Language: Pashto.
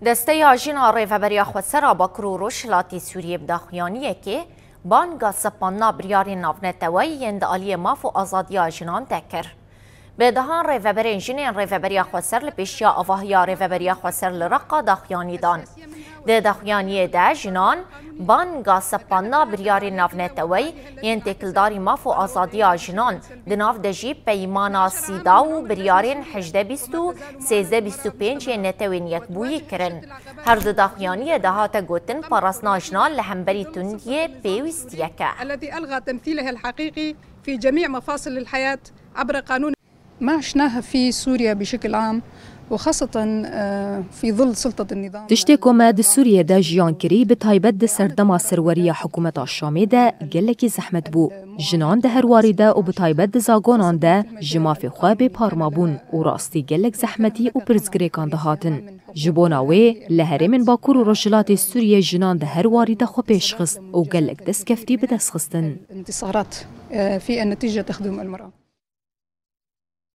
دسته آژینا ریوبریا خودسرا با کروروش لاتی سوریه بداخیانیه که بانگا سپانا بریاری نافنتوی یندالی ماف و آزادی آژینان تکر. به دهان ریوبرین جنین ریوبریا خودسر لپیشیا آواهیا ریوبریا خودسر لرقا داخیانی دان. ده داخیانی ده جنان بانگا سپانا بریاری نافنتوی ین تکلداری ماف و آزادی آژینان دناف دجی پیمانا سیدا و بریارین 18 13 نتوین یک بویی کرن. هر دو داخیانی دهات گوتن پاراسنا جنان لهمبری تندیه پیوستیکه. الذي ألغى تمثيله الحقيقي في جميع مفاصل الحياة عبر قانون ما عشناها في سوريا بشكل عام وخاصة في ظل سلطة النظام. تشتی کمد سوریه دا جیان کری به تایبت ده سردما سروری حکومت آشامی ده گلکی زحمت بو. جنان ده هر واریده و به تایبت ده زاگانان ده جماف خواب پارمابون و راستی گلک زحمتی و پرزگریکان ده هاتن. جبوناوی لهره من باکور و رجلات سوریه جنان ده هر واریده خو پیش خست و گلک دست کفتی به دست خستن. انتصارات في النتيجة تخدم المرأة.